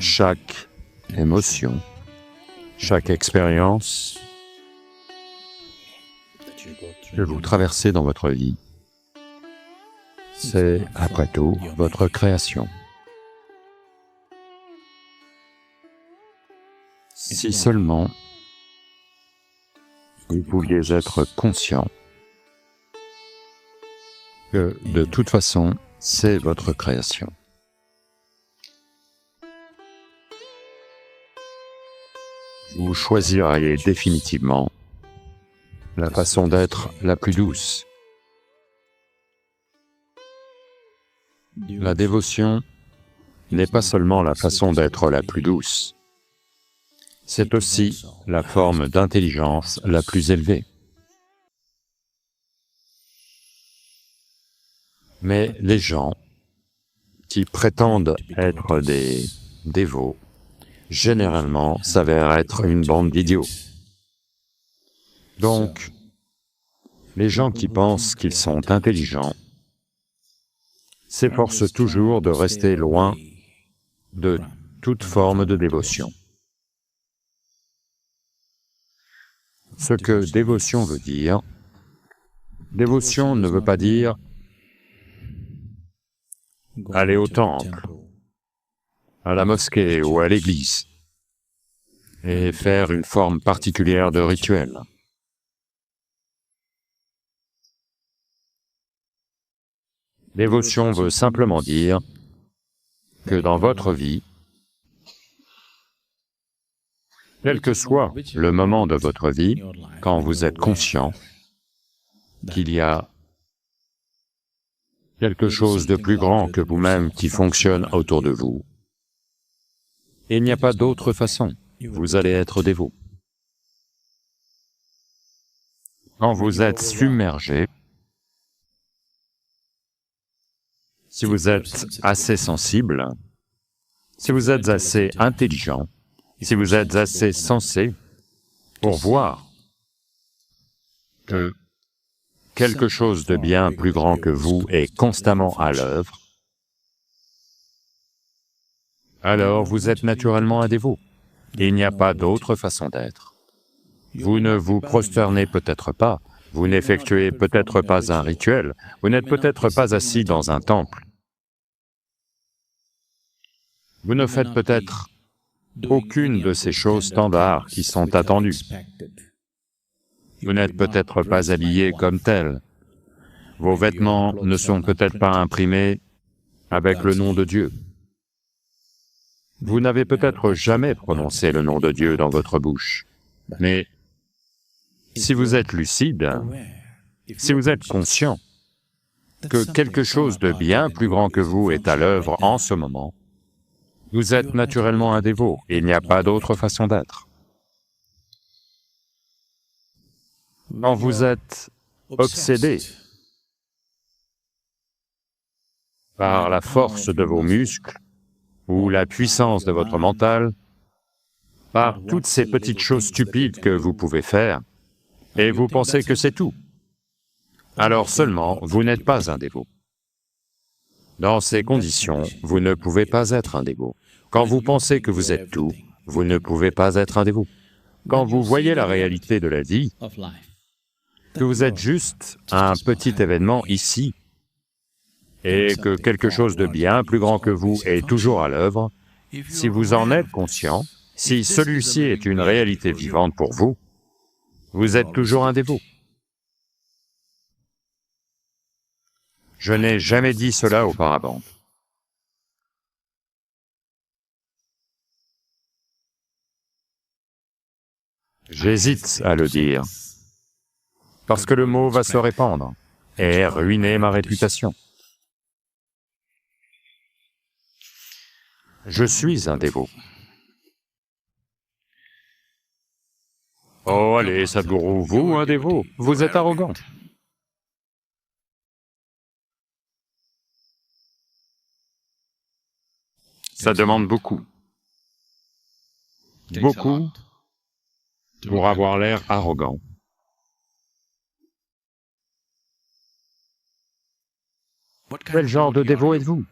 Chaque émotion, chaque expérience que vous traversez dans votre vie, c'est, après tout, votre création. Si seulement vous pouviez être conscient que, de toute façon, c'est votre création. Vous choisiriez définitivement la façon d'être la plus douce. La dévotion n'est pas seulement la façon d'être la plus douce, c'est aussi la forme d'intelligence la plus élevée. Mais les gens qui prétendent être des dévots, généralement s'avèrent être une bande d'idiots. Donc, les gens qui pensent qu'ils sont intelligents s'efforcent toujours de rester loin de toute forme de dévotion. Ce que dévotion veut dire, dévotion ne veut pas dire aller au temple, à la mosquée ou à l'église, et faire une forme particulière de rituel. Dévotion veut simplement dire que dans votre vie, quel que soit le moment de votre vie, quand vous êtes conscient qu'il y a quelque chose de plus grand que vous-même qui fonctionne autour de vous, il n'y a pas d'autre façon, vous allez être dévot. Quand vous êtes submergé, si vous êtes assez sensible, si vous êtes assez intelligent, si vous êtes assez sensé pour voir que quelque chose de bien plus grand que vous est constamment à l'œuvre, alors vous êtes naturellement un dévot. Il n'y a pas d'autre façon d'être. Vous ne vous prosternez peut-être pas, vous n'effectuez peut-être pas un rituel, vous n'êtes peut-être pas assis dans un temple. Vous ne faites peut-être aucune de ces choses standards qui sont attendues. Vous n'êtes peut-être pas habillé comme tel. Vos vêtements ne sont peut-être pas imprimés avec le nom de Dieu. Vous n'avez peut-être jamais prononcé le nom de Dieu dans votre bouche, mais si vous êtes lucide, si vous êtes conscient que quelque chose de bien plus grand que vous est à l'œuvre en ce moment, vous êtes naturellement un dévot, il n'y a pas d'autre façon d'être. Quand vous êtes obsédé par la force de vos muscles ou la puissance de votre mental, par toutes ces petites choses stupides que vous pouvez faire, et vous pensez que c'est tout, alors seulement vous n'êtes pas un dévot. Dans ces conditions, vous ne pouvez pas être un dévot. Quand vous pensez que vous êtes tout, vous ne pouvez pas être un dévot. Quand vous voyez la réalité de la vie, que vous êtes juste un petit événement ici, et que quelque chose de bien plus grand que vous est toujours à l'œuvre, si vous en êtes conscient, si celui-ci est une réalité vivante pour vous, vous êtes toujours un dévot. Je n'ai jamais dit cela auparavant. J'hésite à le dire, parce que le mot va se répandre et ruiner ma réputation. Je suis un dévot. Oh allez, Sadhguru, vous, un dévot, vous êtes arrogant. Ça demande beaucoup. Beaucoup pour avoir l'air arrogant. Quel genre de dévot êtes-vous?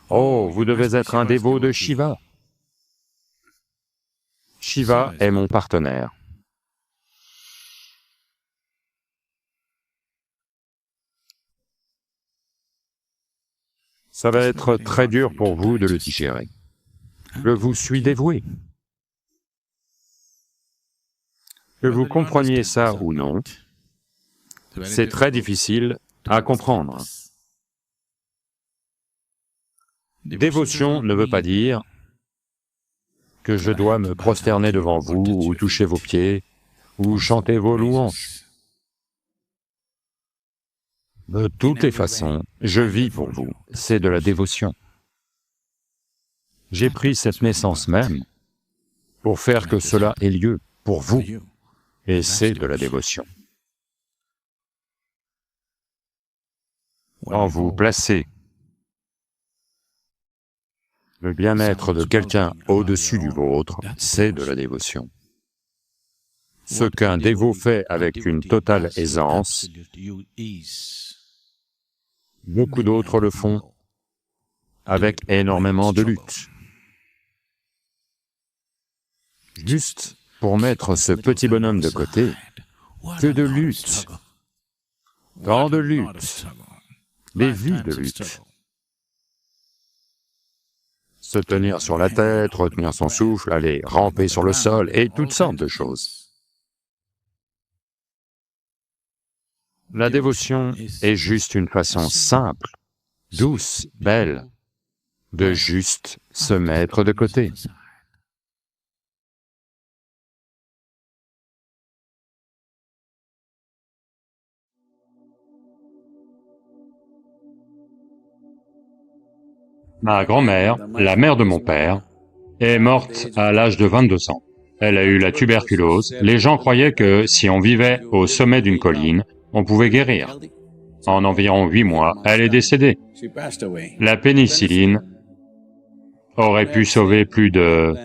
Oh, vous devez être un dévot de Shiva. Shiva est mon partenaire. Ça va être très dur pour vous de le digérer. Je vous suis dévoué. Que vous compreniez ça ou non, c'est très difficile à comprendre. Dévotion ne veut pas dire que je dois me prosterner devant vous, ou toucher vos pieds, ou chanter vos louanges. De toutes les façons, je vis pour vous, c'est de la dévotion. J'ai pris cette naissance même pour faire que cela ait lieu pour vous, et c'est de la dévotion. Quand vous placez le bien-être de quelqu'un au-dessus du vôtre, c'est de la dévotion. Ce qu'un dévot fait avec une totale aisance, beaucoup d'autres le font avec énormément de lutte. Juste pour mettre ce petit bonhomme de côté, que de lutte, tant de lutte, des vies de lutte. Se tenir sur la tête, retenir son souffle, aller ramper sur le sol, et toutes sortes de choses. La dévotion est juste une façon simple, douce, belle, de juste se mettre de côté. Ma grand-mère, la mère de mon père, est morte à l'âge de 22 ans. Elle a eu la tuberculose. Les gens croyaient que si on vivait au sommet d'une colline, on pouvait guérir. En environ 8 mois, elle est décédée. La pénicilline aurait pu sauver plus de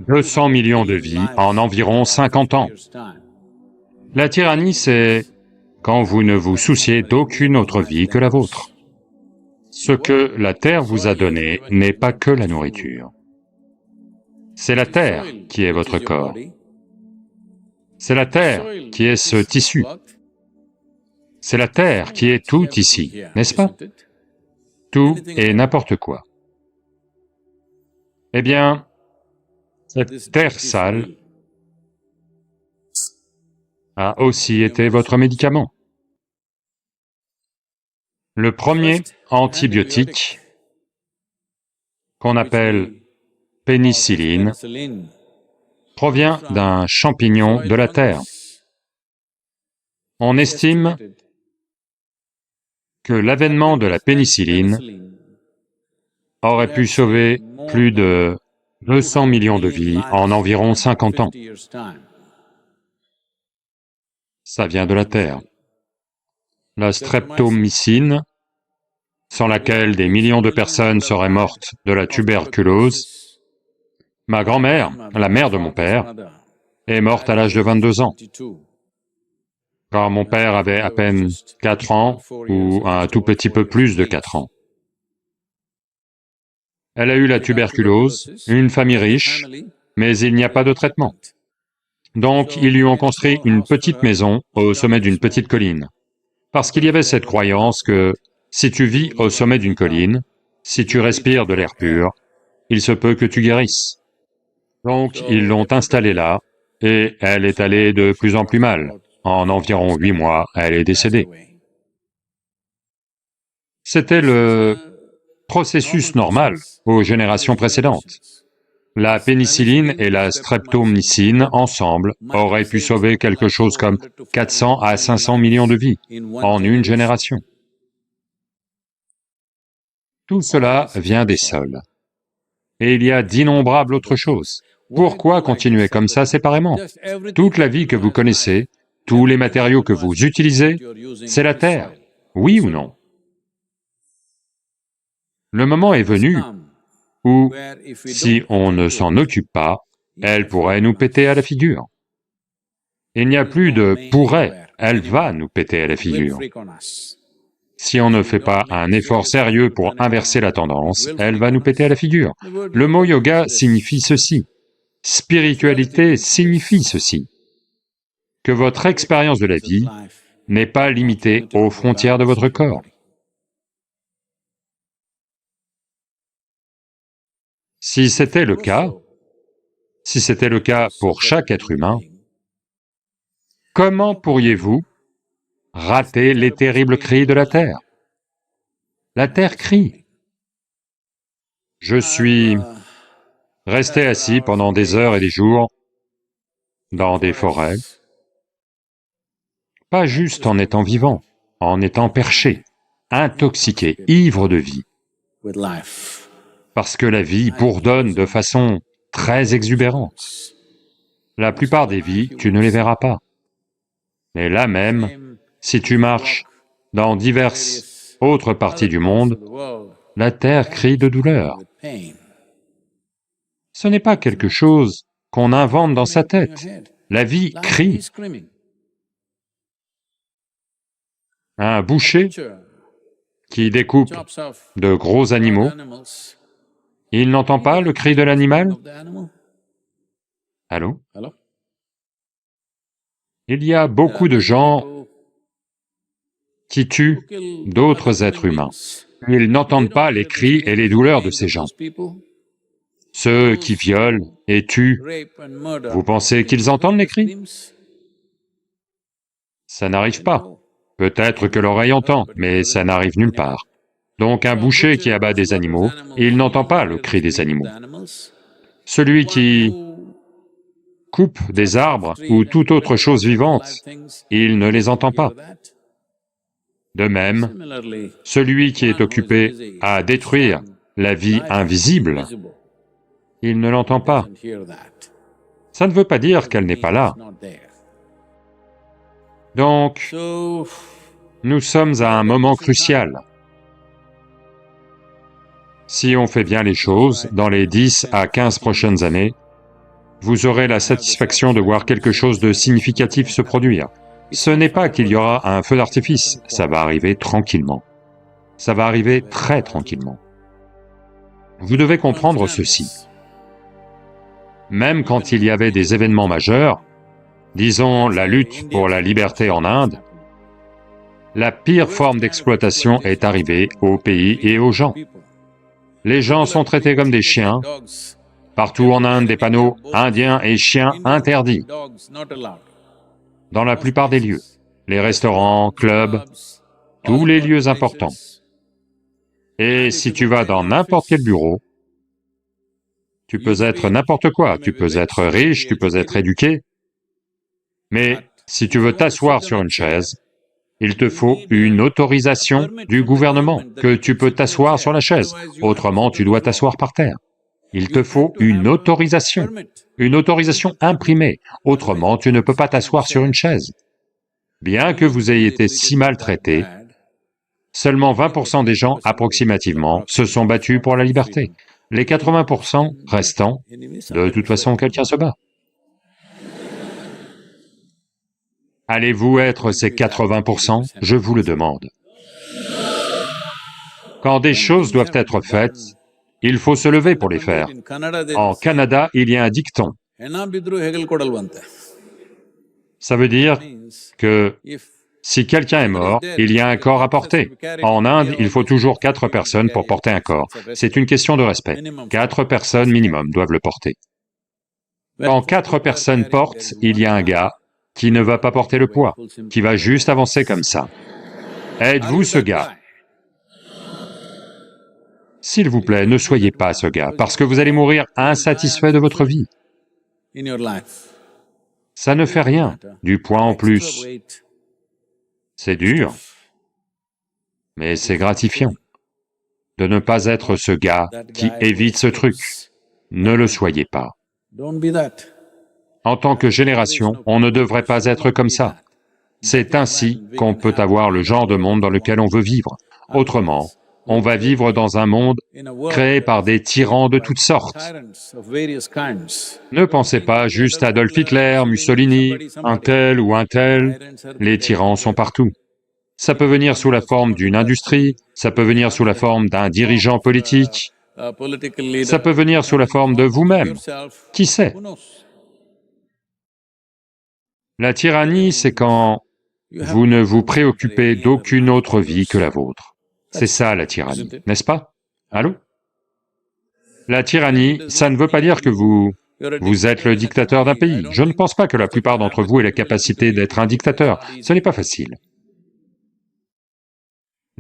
200 millions de vies en environ 50 ans. La tyrannie, c'est quand vous ne vous souciez d'aucune autre vie que la vôtre. Ce que la terre vous a donné n'est pas que la nourriture. C'est la terre qui est votre corps. C'est la terre qui est ce tissu. C'est la terre qui est tout ici, n'est-ce pas? Tout et n'importe quoi. Eh bien, cette terre sale a aussi été votre médicament. Le premier antibiotique, qu'on appelle pénicilline, provient d'un champignon de la terre. On estime que l'avènement de la pénicilline aurait pu sauver plus de 200 millions de vies en environ 50 ans. Ça vient de la terre. La streptomycine, sans laquelle des millions de personnes seraient mortes de la tuberculose. Ma grand-mère, la mère de mon père, est morte à l'âge de 22 ans. Quand mon père avait à peine 4 ans, ou un tout petit peu plus de 4 ans. Elle a eu la tuberculose, une famille riche, mais il n'y a pas de traitement. Donc ils lui ont construit une petite maison au sommet d'une petite colline. Parce qu'il y avait cette croyance que si tu vis au sommet d'une colline, si tu respires de l'air pur, il se peut que tu guérisses. Donc ils l'ont installée là, et elle est allée de plus en plus mal. En environ 8 mois, elle est décédée. C'était le processus normal aux générations précédentes. La pénicilline et la streptomycine, ensemble, auraient pu sauver quelque chose comme 400 à 500 millions de vies en une génération. Tout cela vient des sols. Et il y a d'innombrables autres choses. Pourquoi continuer comme ça séparément? Toute la vie que vous connaissez, tous les matériaux que vous utilisez, c'est la Terre, oui ou non? Le moment est venu où, si on ne s'en occupe pas, elle pourrait nous péter à la figure. Il n'y a plus de « pourrait », elle va nous péter à la figure. Si on ne fait pas un effort sérieux pour inverser la tendance, elle va nous péter à la figure. Le mot yoga signifie ceci, spiritualité signifie ceci, que votre expérience de la vie n'est pas limitée aux frontières de votre corps. Si c'était le cas pour chaque être humain, comment pourriez-vous rater les terribles cris de la Terre? La Terre crie. Je suis resté assis pendant des heures et des jours dans des forêts, pas juste en étant vivant, en étant perché, intoxiqué, ivre de vie, parce que la vie bourdonne de façon très exubérante. La plupart des vies, tu ne les verras pas. Mais là même, si tu marches dans diverses autres parties du monde, la Terre crie de douleur. Ce n'est pas quelque chose qu'on invente dans sa tête. La vie crie. Un boucher qui découpe de gros animaux, il n'entend pas le cri de l'animal? Allô? Il y a beaucoup de gens qui tuent d'autres êtres humains. Ils n'entendent pas les cris et les douleurs de ces gens. Ceux qui violent et tuent, vous pensez qu'ils entendent les cris? Ça n'arrive pas. Peut-être que l'oreille entend, mais ça n'arrive nulle part. Donc un boucher qui abat des animaux, il n'entend pas le cri des animaux. Celui qui coupe des arbres ou toute autre chose vivante, il ne les entend pas. De même, celui qui est occupé à détruire la vie invisible, il ne l'entend pas. Ça ne veut pas dire qu'elle n'est pas là. Donc, nous sommes à un moment crucial. Si on fait bien les choses, dans les 10 à 15 prochaines années, vous aurez la satisfaction de voir quelque chose de significatif se produire. Ce n'est pas qu'il y aura un feu d'artifice, ça va arriver tranquillement. Ça va arriver très tranquillement. Vous devez comprendre ceci. Même quand il y avait des événements majeurs, disons la lutte pour la liberté en Inde, la pire forme d'exploitation est arrivée au pays et aux gens. Les gens sont traités comme des chiens. Partout en Inde, des panneaux « Indiens et chiens interdits » dans la plupart des lieux, les restaurants, clubs, tous les lieux importants. Et si tu vas dans n'importe quel bureau, tu peux être n'importe quoi, tu peux être riche, tu peux être éduqué, mais si tu veux t'asseoir sur une chaise, il te faut une autorisation du gouvernement que tu peux t'asseoir sur la chaise, autrement tu dois t'asseoir par terre. Il te faut une autorisation imprimée, autrement tu ne peux pas t'asseoir sur une chaise. Bien que vous ayez été si maltraité, seulement 20% des gens, approximativement, se sont battus pour la liberté. Les 80% restants, de toute façon, quelqu'un se bat. Allez-vous être ces 80%? Je vous le demande. Quand des choses doivent être faites, il faut se lever pour les faire. En Canada, il y a un dicton. Ça veut dire que si quelqu'un est mort, il y a un corps à porter. En Inde, il faut toujours 4 personnes pour porter un corps. C'est une question de respect. 4 personnes minimum doivent le porter. Quand 4 personnes portent, il y a un gars qui ne va pas porter le poids, qui va juste avancer comme ça. Êtes-vous ce gars? S'il vous plaît, ne soyez pas ce gars, parce que vous allez mourir insatisfait de votre vie. Ça ne fait rien, du poids en plus. C'est dur, mais c'est gratifiant de ne pas être ce gars qui évite ce truc. Ne le soyez pas. En tant que génération, on ne devrait pas être comme ça. C'est ainsi qu'on peut avoir le genre de monde dans lequel on veut vivre. Autrement, on va vivre dans un monde créé par des tyrans de toutes sortes. Ne pensez pas juste à Adolf Hitler, Mussolini, un tel ou un tel, les tyrans sont partout. Ça peut venir sous la forme d'une industrie, ça peut venir sous la forme d'un dirigeant politique, ça peut venir sous la forme de vous-même, qui sait? La tyrannie, c'est quand vous ne vous préoccupez d'aucune autre vie que la vôtre. C'est ça la tyrannie, n'est-ce pas? Allô? La tyrannie, ça ne veut pas dire que vous êtes le dictateur d'un pays. Je ne pense pas que la plupart d'entre vous aient la capacité d'être un dictateur, ce n'est pas facile.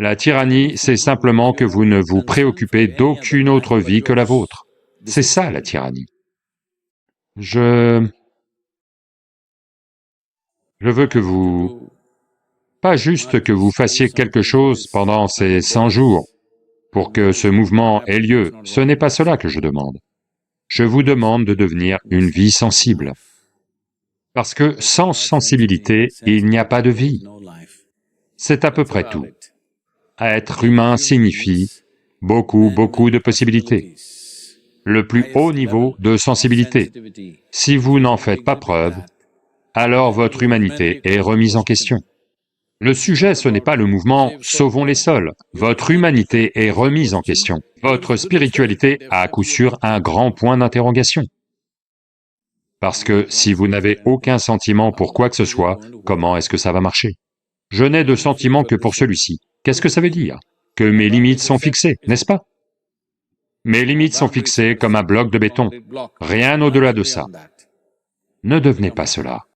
La tyrannie, c'est simplement que vous ne vous préoccupez d'aucune autre vie que la vôtre. C'est ça la tyrannie. Je veux que vous... pas juste que vous fassiez quelque chose pendant ces 100 jours pour que ce mouvement ait lieu, ce n'est pas cela que je demande. Je vous demande de devenir une vie sensible. Parce que sans sensibilité, il n'y a pas de vie. C'est à peu près tout. Être humain signifie beaucoup de possibilités. Le plus haut niveau de sensibilité. Si vous n'en faites pas preuve, alors votre humanité est remise en question. Le sujet, ce n'est pas le mouvement « Sauvons les sols », votre humanité est remise en question. Votre spiritualité a à coup sûr un grand point d'interrogation. Parce que si vous n'avez aucun sentiment pour quoi que ce soit, comment est-ce que ça va marcher? Je n'ai de sentiment que pour celui-ci. Qu'est-ce que ça veut dire? Que mes limites sont fixées, n'est-ce pas? Mes limites sont fixées comme un bloc de béton, rien au-delà de ça. Ne devenez pas cela.